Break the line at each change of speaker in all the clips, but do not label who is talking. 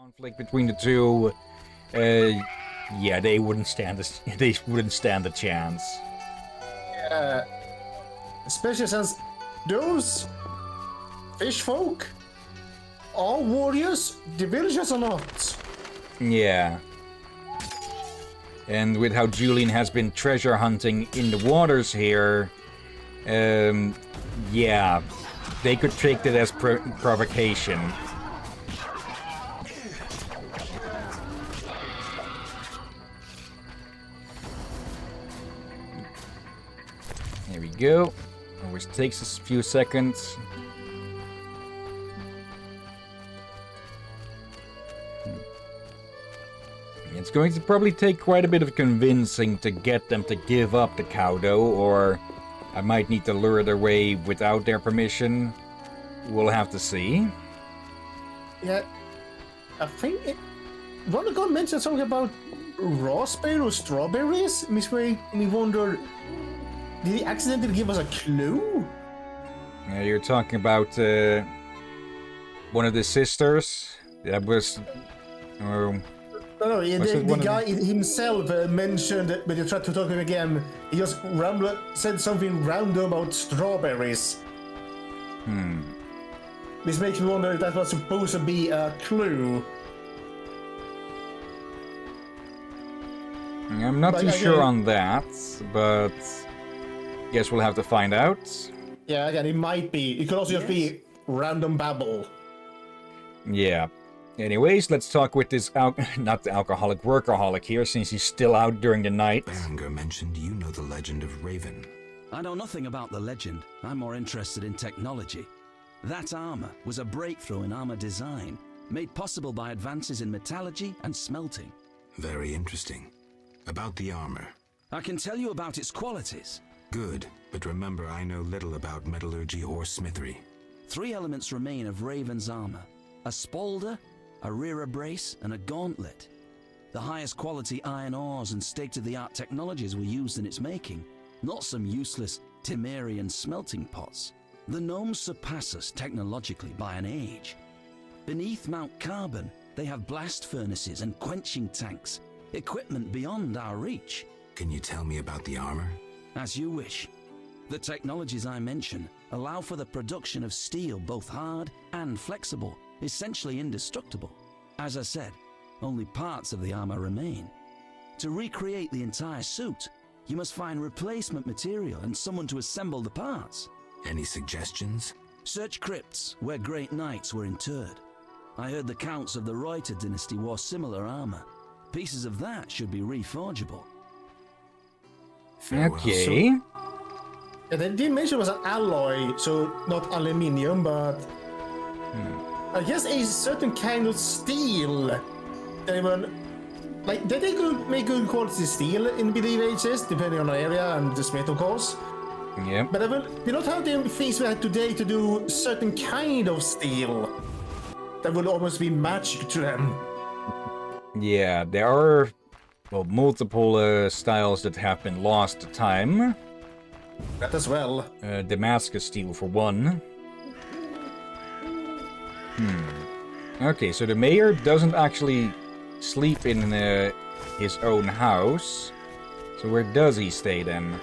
conflict between the two, yeah, they wouldn't stand a chance.
Especially since those fish folk are warriors, the villagers are not.
Yeah. And with how Julian has been treasure hunting in the waters here, yeah, they could take that as provocation. There we go. Always takes us a few seconds. It's going to probably take quite a bit of convincing to get them to give up the cow dough, or I might need to lure their way without their permission. We'll have to see.
Yeah, I think one of God mentioned something about raspberry or strawberries. Makes me wonder, did he accidentally give us a clue?
You're talking about one of the sisters. That was.
No, the guy
the...
himself mentioned, but you tried to talk to him again. He just said something random about strawberries. This makes me wonder if that was supposed to be a clue.
I'm not too sure on that, but guess we'll have to find out.
Yeah, again, it might be. It could also just be random babble.
Yeah. Anyways, let's talk with this, not the alcoholic, workaholic here, since he's still out during the night.
Berenger mentioned you know the legend of Raven.
I know nothing about the legend. I'm more interested in technology. That armor was a breakthrough in armor design, made possible by advances in metallurgy and smelting.
Very interesting. About the armor.
I can tell you about its qualities.
Good, but remember I know little about metallurgy or smithery.
3 elements remain of Raven's armor. A spalder, a rear brace, and a gauntlet. The highest quality iron ores and state-of-the-art technologies were used in its making, not some useless Temerian smelting pots. The gnomes surpass us technologically by an age. Beneath Mount Carbon, they have blast furnaces and quenching tanks, equipment beyond our reach.
Can you tell me about the armor?
As you wish. The technologies I mention allow for the production of steel both hard and flexible, essentially indestructible. As I said, only parts of the armor remain. To recreate the entire suit, you must find replacement material and someone to assemble the parts.
Any suggestions?
Search crypts where great knights were interred. I heard the counts of the Reuter dynasty wore similar armor. Pieces of that should be reforgeable.
Farewell.
Okay.
Yeah, they did mention it was an alloy, so not aluminium, but I guess a certain kind of steel. They were like they could make good quality steel in Believe Ages, depending on the area and the smith, of course.
Yeah.
But they don't have the things we have today to do certain kind of steel that would almost be magic to them.
Yeah, there are, well, multiple styles that have been lost to time.
That as well.
Damascus steel for one. Okay, so the mayor doesn't actually sleep in his own house. So where does he stay then?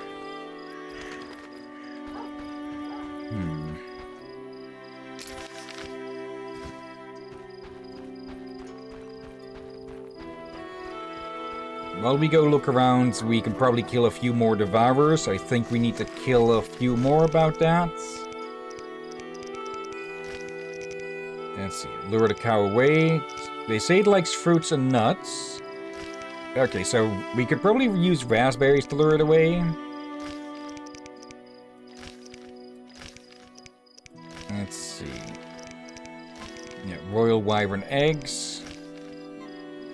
While we go look around, we can probably kill a few more Devourers. I think we need to kill a few more about that. Let's see. Lure the cow away. They say it likes fruits and nuts. Okay, so we could probably use raspberries to lure it away. Let's see. Yeah, royal wyvern eggs.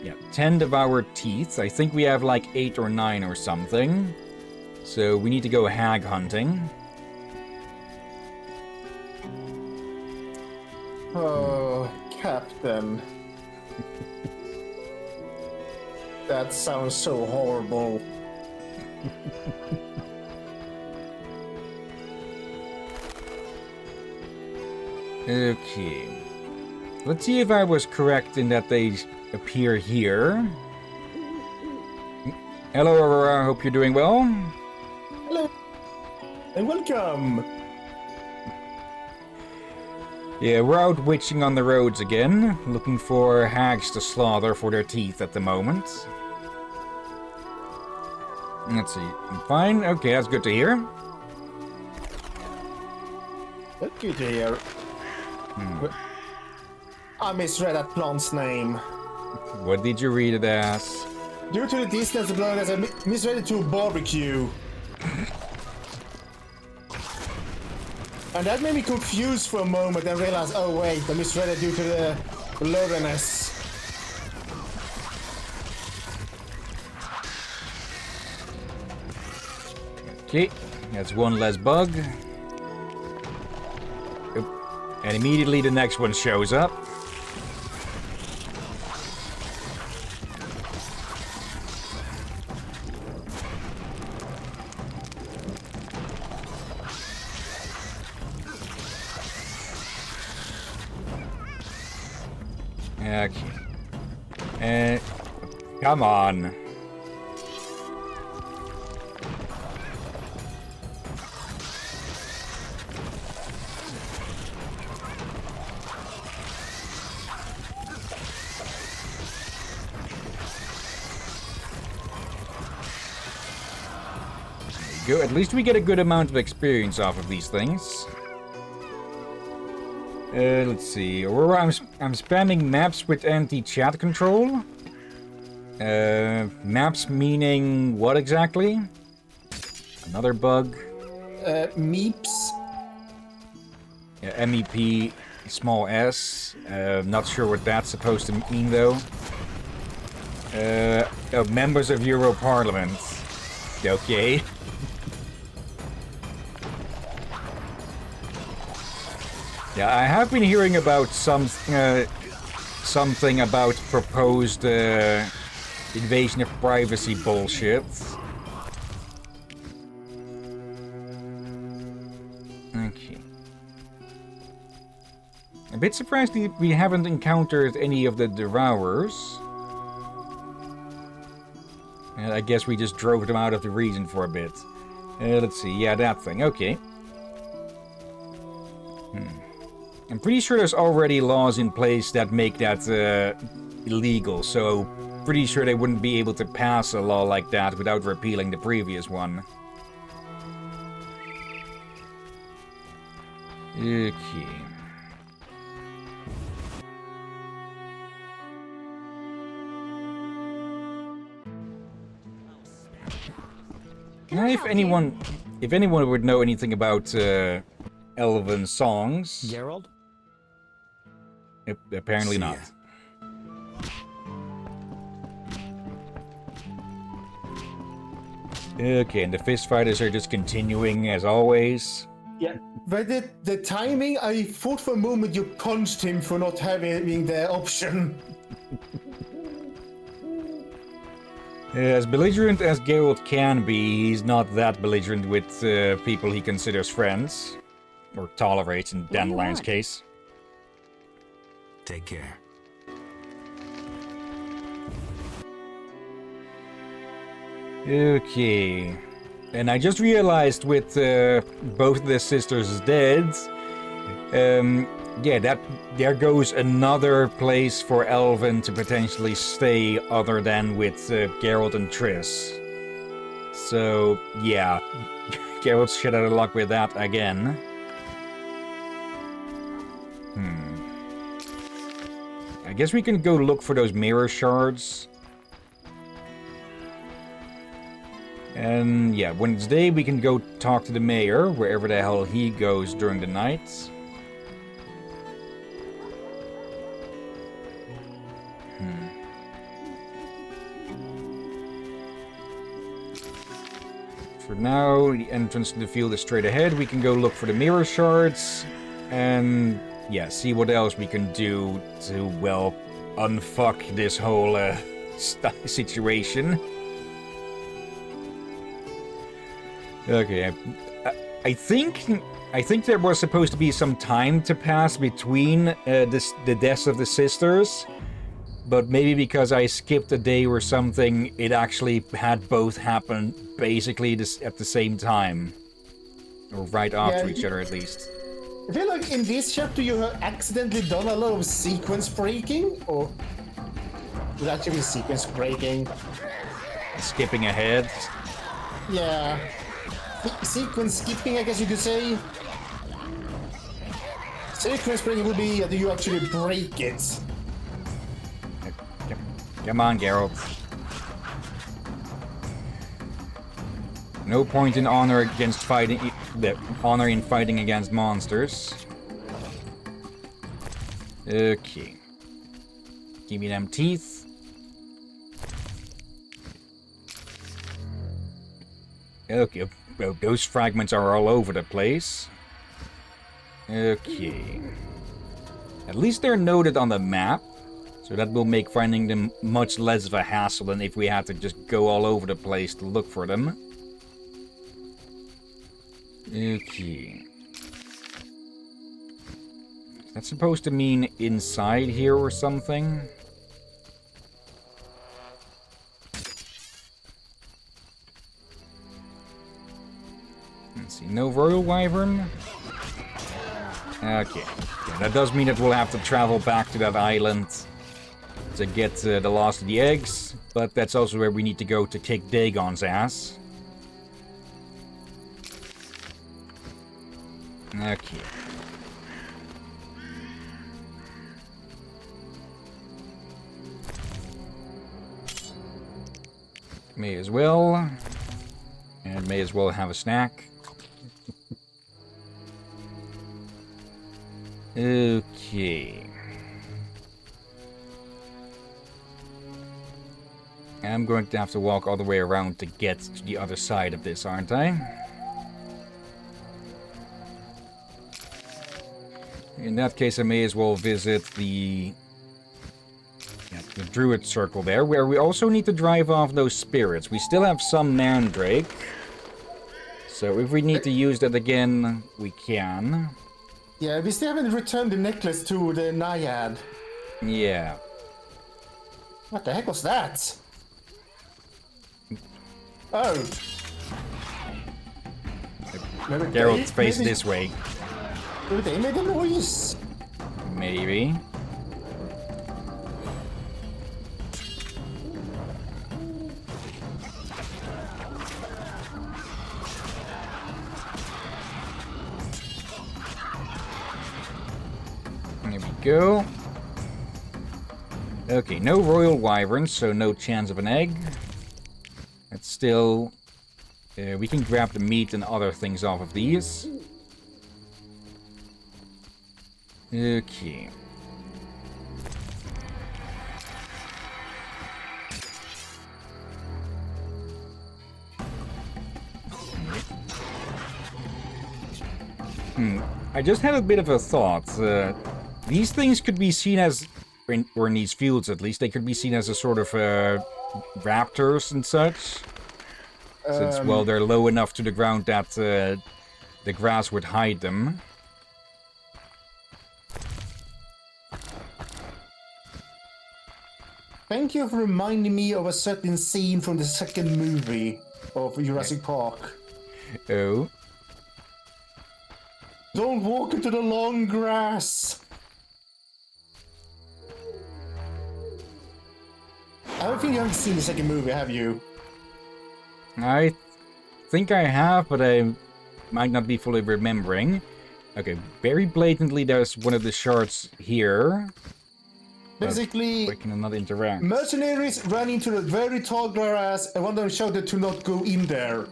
Yeah, 10 devoured teeth. I think we have like 8 or 9 or something. So we need to go hag hunting.
Oh, Captain. That sounds so horrible.
Okay. let's see if I was correct in that they appear here. Hello, Aurora. Hope you're doing well.
Hello. And welcome.
Yeah, we're out witching on the roads again, looking for hags to slaughter for their teeth at the moment. Let's see. I'm fine. Okay, that's good to hear.
That's good to hear. I misread that plant's name.
What did you read it as?
Due to the distance of blowing, I misread it to barbecue. And that made me confused for a moment and realized, oh wait, I misread it due to the blurriness.
Okay, that's one less bug. Oop. And immediately the next one shows up. Okay. Come on. There you go. At least we get a good amount of experience off of these things. Let's see. Aurora, I'm spamming maps with anti-chat control. Maps meaning what exactly? Another bug.
Meeps.
Yeah, MEP small s. Not sure what that's supposed to mean though. Members of Euro Parliament. Okay. Yeah, I have been hearing about something about proposed invasion of privacy bullshit. Okay. A bit surprised we haven't encountered any of the Devourers. And I guess we just drove them out of the region for a bit. Let's see, yeah, that thing, okay. I'm pretty sure there's already laws in place that make that illegal, so pretty sure they wouldn't be able to pass a law like that without repealing the previous one. Okay. Now, if anyone would know anything about Elven songs,
Gerald?
apparently not. Okay, and the fist fighters are just continuing as always.
Yeah. But the timing, I thought for a moment you punched him for not having the option.
As belligerent as Geralt can be, he's not that belligerent with people he considers friends. Or tolerates in Dandelion's case.
Take care.
Okay. And I just realized with both the sisters dead, yeah, there goes another place for Elven to potentially stay other than with Geralt and Triss. So, yeah, Geralt's shit out of luck with that again. I guess we can go look for those mirror shards. And yeah, when it's day, we can go talk to the mayor, wherever the hell he goes during the night. For now, the entrance to the field is straight ahead. We can go look for the mirror shards. And yeah, see what else we can do to, well, unfuck this whole situation. I I think there was supposed to be some time to pass between the deaths of the sisters, but maybe because I skipped a day or something, it actually had both happen basically at the same time. Or right after each other, at least.
I feel like in this chapter you have accidentally done a lot of sequence breaking, or would actually be sequence breaking.
Skipping ahead.
Yeah. Sequence skipping, I guess you could say. Sequence breaking would be that you actually break it.
Come on, Geralt. No point in honor against fighting. Honor in fighting against monsters. Okay. Give me them teeth. Okay. Well, those fragments are all over the place. Okay. At least they're noted on the map. So that will make finding them much less of a hassle than if we had to just go all over the place to look for them. Okay. Is that supposed to mean inside here or something? Let's see, no Royal Wyvern? Okay. Yeah, that does mean that we'll have to travel back to that island to get the last of the eggs, but that's also where we need to go to kick Dagon's ass. Okay. May as well. And may as well have a snack. Okay. I'm going to have to walk all the way around to get to the other side of this, aren't I? In that case, I may as well visit the Druid Circle there, where we also need to drive off those spirits. We still have some Mandrake. So if we need to use that again, we can.
Yeah, we still haven't returned the necklace to the Naiad.
Yeah.
What the heck was that? Oh.
Geralt, face this way.
Maybe they made a noise.
Maybe. There we go. Okay, no Royal Wyverns, so no chance of an egg. It's still... we can grab the meat and other things off of these. Okay. I just had a bit of a thought. These things could be seen as, or in these fields at least, they could be seen as a sort of raptors and such. Since, well, they're low enough to the ground that the grass would hide them.
Thank you for reminding me of a certain scene from the second movie of Jurassic Park.
Oh.
Don't walk into the long grass! I don't think you haven't seen the second movie, have you?
I think I have, but I might not be fully remembering. Okay, very blatantly there's one of the shards here.
Basically,
We cannot interact.
mercenaries ran into the very tall grass and one of them shouted to not go in there.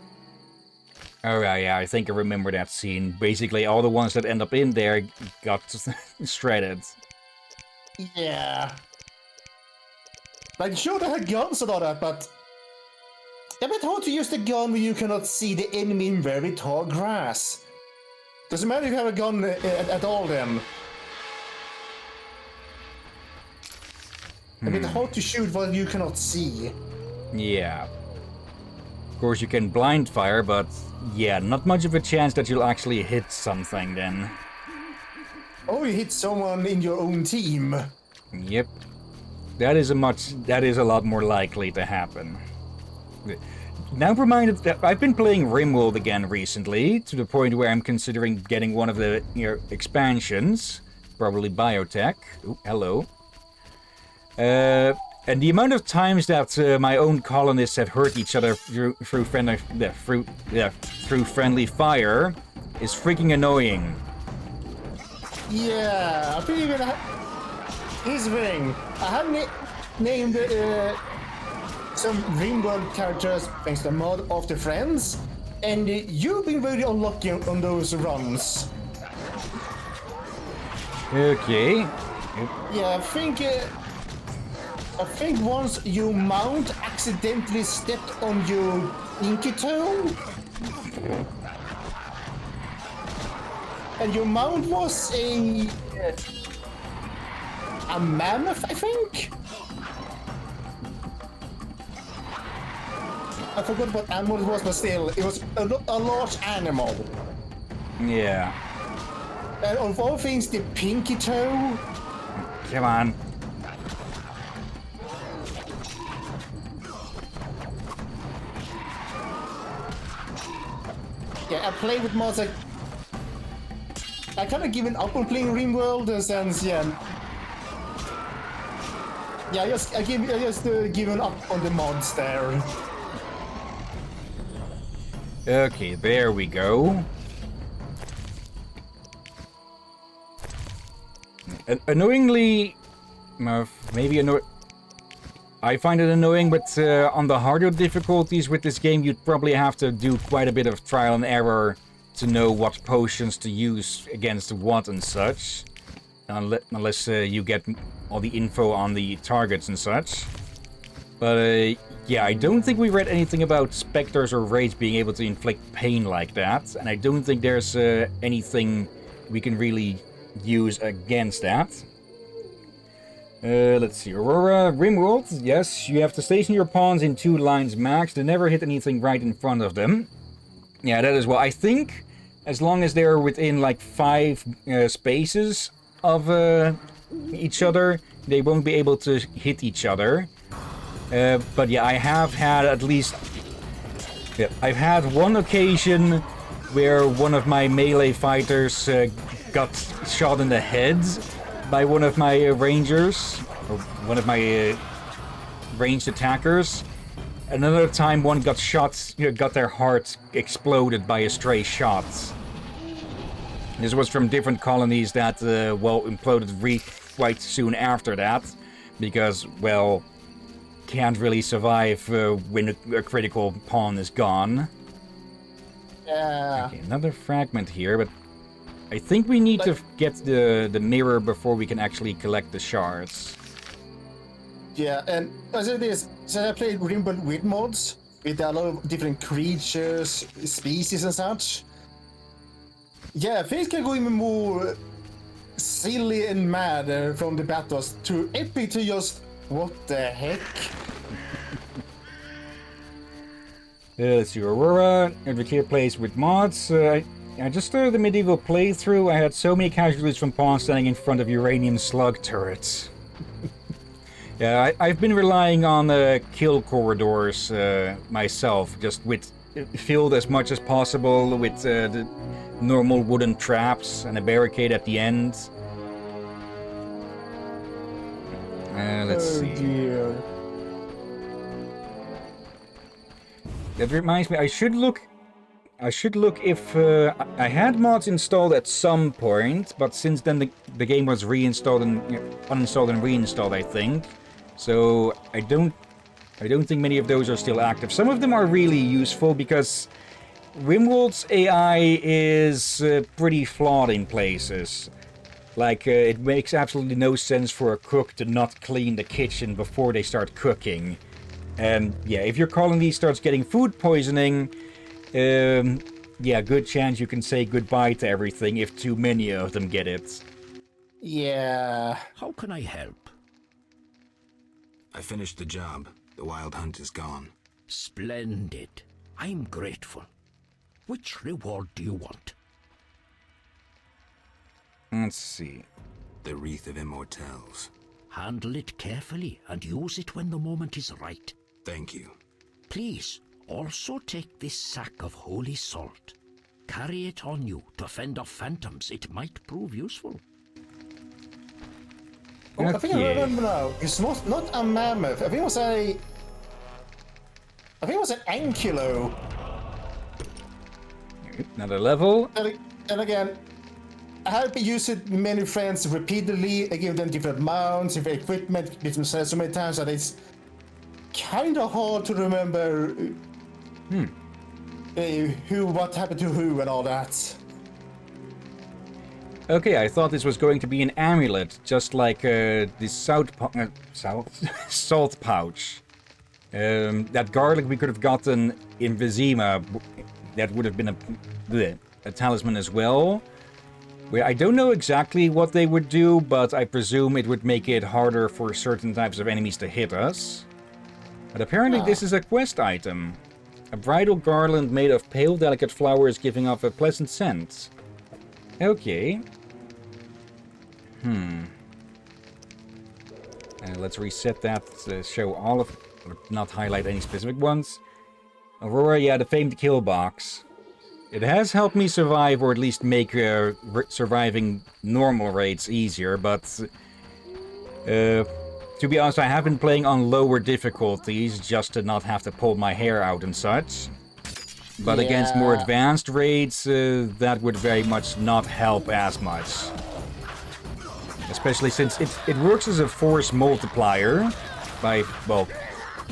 Oh, yeah, I think I remember that scene. Basically, all the ones that end up in there got shredded.
Yeah. Like, sure, they had guns and all that, but... Yeah, but how to use the gun when you cannot see the enemy in very tall grass? Doesn't matter if you have a gun at all, then. I mean, how to shoot while you cannot see?
Yeah. Of course, you can blind fire, but yeah, not much of a chance that you'll actually hit something then.
Oh, you hit someone in your own team.
Yep. That is a lot more likely to happen. Now reminded that I've been playing RimWorld again recently, to the point where I'm considering getting one of the expansions, probably Biotech. Ooh, hello. And the amount of times that my own colonists have hurt each other through friendly fire is freaking annoying.
Yeah, I think even here's the thing. I have named some RimWorld characters thanks to mod after friends, and you've been very unlucky on those runs.
Okay.
Yeah, I think once your mount accidentally stepped on your pinky toe, and your mount was a mammoth, I think. I forgot what animal it was, but still, it was a large animal.
Yeah.
And of all things, the pinky toe.
Come on.
Yeah, I play with mods like... I kind of given up on playing RimWorld in a sense, yeah. Yeah, I just given up on the mods there.
Okay, there we go. Annoyingly... maybe I find it annoying, but on the harder difficulties with this game, you'd probably have to do quite a bit of trial and error to know what potions to use against what and such. Unless you get all the info on the targets and such. But yeah, I don't think we read anything about specters or wraiths being able to inflict pain like that. And I don't think there's anything we can really use against that. Let's see. Aurora, RimWorld. Yes, you have to station your pawns in 2 lines max. They never hit anything right in front of them. Yeah, that as well. I think as long as they're within like 5 spaces of each other, they won't be able to hit each other. But yeah, I have had at least... Yeah, I've had one occasion where one of my melee fighters got shot in the head by one of my rangers, or one of my ranged attackers. Another time one got shot, got their heart exploded by a stray shot. This was from different colonies that, well, imploded quite soon after that. Because, well, can't really survive when a critical pawn is gone.
Yeah.
Okay, another fragment here, but I think we need to get the mirror before we can actually collect the shards.
Yeah, and as it is, so I played RimWorld with mods, with a lot of different creatures, species and such. Yeah, things can go even more silly and mad from the battles to epic to just, what the heck?
Let's see, Aurora, Advocate plays with mods. I just started the medieval playthrough. I had so many casualties from pawns standing in front of uranium slug turrets. Yeah, I've been relying on kill corridors myself, just filled as much as possible with the normal wooden traps and a barricade at the end. Let's see.
Dear.
That reminds me, I should look if I had mods installed at some point, but since then the game was reinstalled and uninstalled and reinstalled, I think. So I don't think many of those are still active. Some of them are really useful because RimWorld's AI is pretty flawed in places. Like, it makes absolutely no sense for a cook to not clean the kitchen before they start cooking. And yeah, if your colony starts getting food poisoning, yeah, good chance you can say goodbye to everything if too many of them get it.
Yeah.
How can I help?
I finished the job. The wild hunt is gone.
Splendid. I'm grateful. Which reward do you want?
Let's see.
The Wreath of Immortelles.
Handle it carefully and use it when the moment is right.
Thank you.
Please, also take this sack of holy salt. Carry it on you to fend off phantoms. It might prove useful.
Oh, I think I
Okay.
remember now. It's not a mammoth. I think it was an ankylo.
Another level.
And again, I have been using many friends repeatedly. I give them different mounts, different equipment, different sets so many times that it's kind of hard to remember what happened to who, and all that.
Okay, I thought this was going to be an amulet, just like the salt pouch. That garlic we could have gotten in Vizima, that would have been a talisman as well. I don't know exactly what they would do, but I presume it would make it harder for certain types of enemies to hit us. But apparently this is a quest item. A bridal garland made of pale, delicate flowers giving off a pleasant scent. Okay. Let's reset that to show all of... or not highlight any specific ones. Aurora, yeah, the famed kill box. It has helped me survive, or at least make surviving normal raids easier, but... to be honest, I have been playing on lower difficulties, just to not have to pull my hair out and such. But against more advanced raids, that would very much not help as much. Especially since it works as a force multiplier, by, well,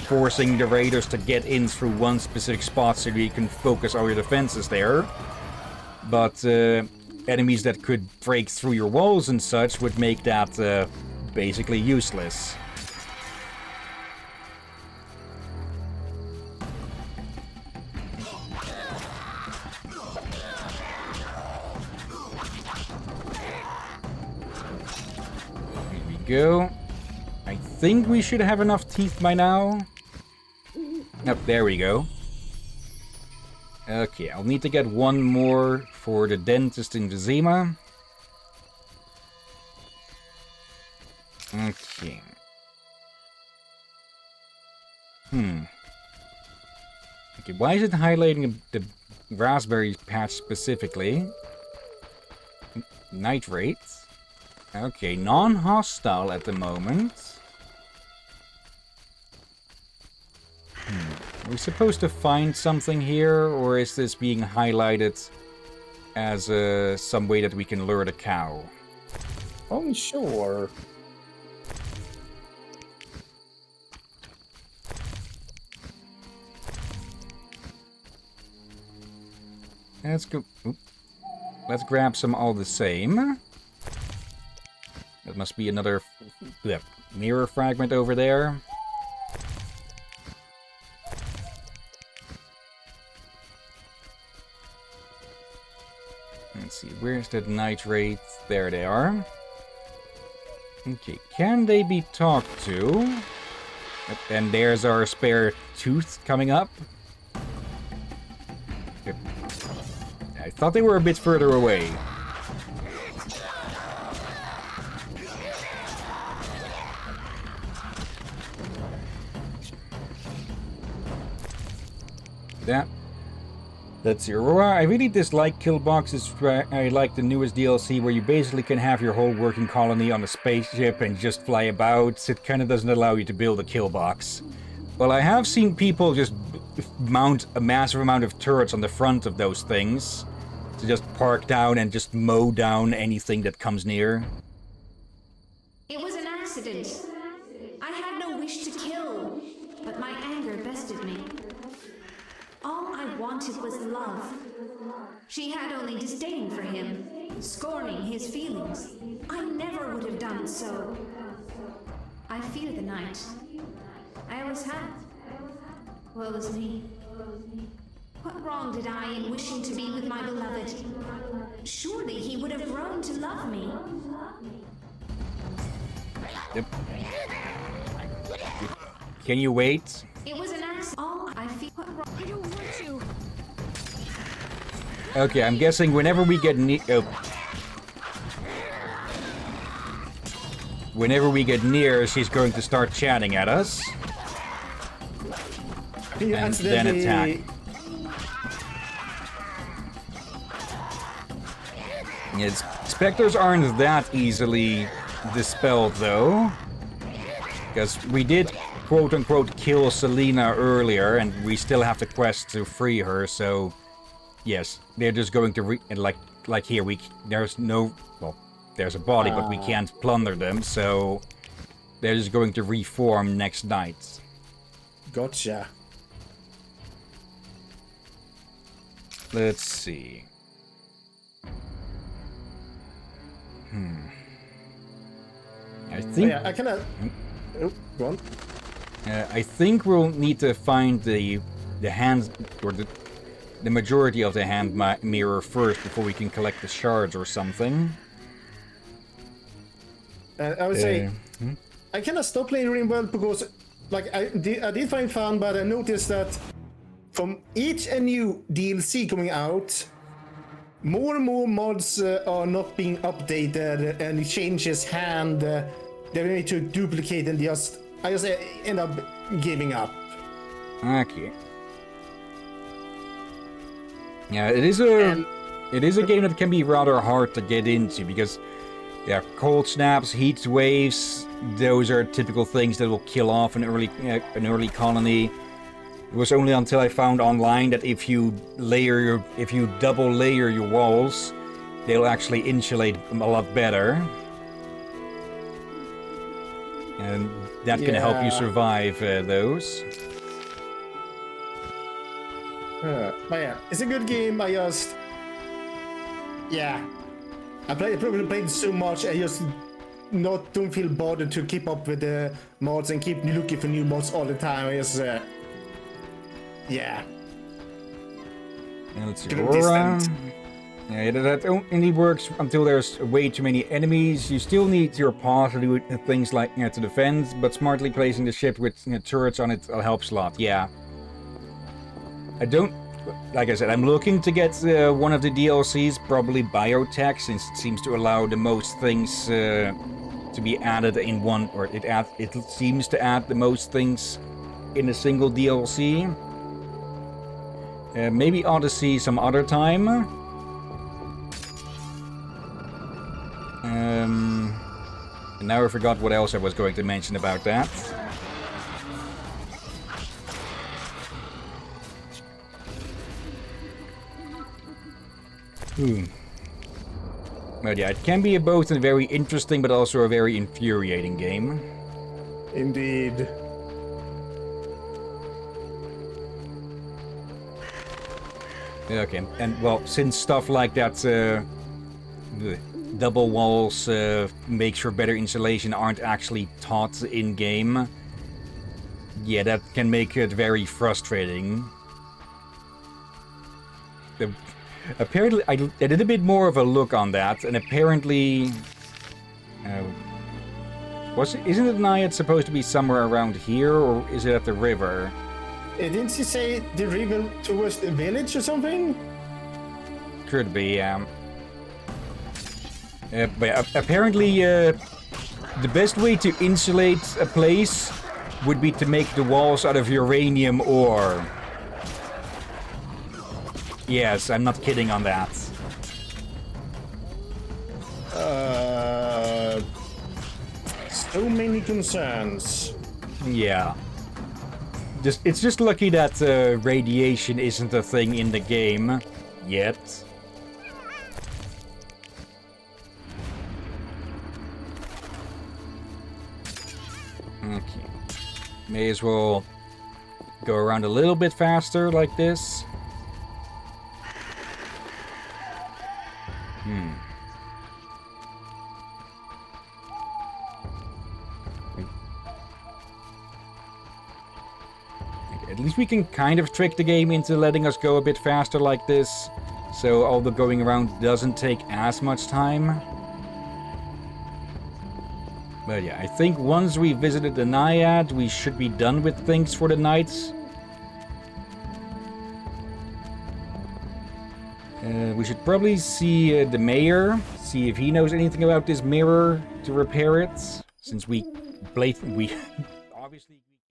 forcing the raiders to get in through one specific spot so you can focus all your defenses there. But enemies that could break through your walls and such would make that basically useless. Here we go. I think we should have enough teeth by now. Yep, there we go. Okay, I'll need to get one more for the dentist in Vizima. Okay. Okay, why is it highlighting the raspberry patch specifically? Nitrate. Okay, non-hostile at the moment. Are we supposed to find something here, or is this being highlighted as some way that we can lure the cow?
Oh, sure.
Let's go. Oop. Let's grab some all the same. That must be another mirror fragment over there. Let's see, where's that nitrate? There they are. Okay, can they be talked to? And there's our spare tooth coming up. Okay. I thought they were a bit further away. That's Aurora. I really dislike kill boxes. I like the newest DLC where you basically can have your whole working colony on a spaceship and just fly about. It kind of doesn't allow you to build a kill box. Well, I have seen people just mount a massive amount of turrets on the front of those things to just park down and just mow down anything that comes near.
It was an accident. I had no wish to kill, but my anger bested me. All I wanted was love. She had only disdain for him, scorning his feelings. I never would have done so. I fear the night. I always have. Woe is me. What wrong did I in wishing to be with my beloved? Surely he would have grown to love me.
Yep. Can you wait?
It was an accident. All I feel. What wrong? I don't want to.
Okay, I'm guessing whenever we get whenever we get near, she's going to start chatting at us.
You
And then
accidentally-
attack. Yes, specters aren't that easily dispelled, though. Because we did, quote-unquote, kill Selena earlier, and we still have the quest to free her, so... Yes, they're just going to like here, there's no... Well, there's a body, but we can't plunder them, so... They're just going to reform next night.
Gotcha.
Let's see. I
Oh,
think...
yeah, I cannot... Oh, go on.
I think we'll need to find the hand, or the majority of the hand mirror first before we can collect the shards or something.
I would say I cannot stop playing RimWorld because, like, I did find fun, but I noticed that from each and new DLC coming out, more and more mods are not being updated, and it changes hand. They need to duplicate, and I just end up giving up.
Okay. Yeah, it is a game that can be rather hard to get into because, yeah, cold snaps, heat waves, those are typical things that will kill off an early colony. It was only until I found online that if you double layer your walls, they'll actually insulate a lot better. And that can help you survive those.
But yeah, it's a good game. I probably played so much. I just don't feel bothered to keep up with the mods and keep looking for new mods all the time. I just yeah.
And let's see,
Get a
Aurora.
distant.
Yeah, that only works until there's way too many enemies. You still need your paw to do things like to defend, but smartly placing the ship with turrets on it helps a lot. Yeah. Like I said, I'm looking to get one of the DLCs, probably Biotech, since it seems to allow the most things to be added in one, or it seems to add the most things in a single DLC. Maybe Odyssey some other time. And now I forgot what else I was going to mention about that. But yeah, it can be both a very interesting but also a very infuriating game.
Indeed.
Okay, and well, since stuff like that, the double walls makes for better insulation aren't actually taught in game, yeah, that can make it very frustrating. Apparently, I did a bit more of a look on that, and apparently, isn't the Naiad supposed to be somewhere around here, or is it at the river?
Didn't you say the river towards the village or something?
Could be, but apparently, the best way to insulate a place would be to make the walls out of uranium ore. Yes, I'm not kidding on that.
So many concerns.
Yeah. It's just lucky that radiation isn't a thing in the game yet. Okay. May as well go around a little bit faster like this. At least we can kind of trick the game into letting us go a bit faster like this, so all the going around doesn't take as much time. But yeah, I think once we visited the Naiad, we should be done with things for the night. We should probably see the mayor, see if he knows anything about this mirror to repair it, since we obviously...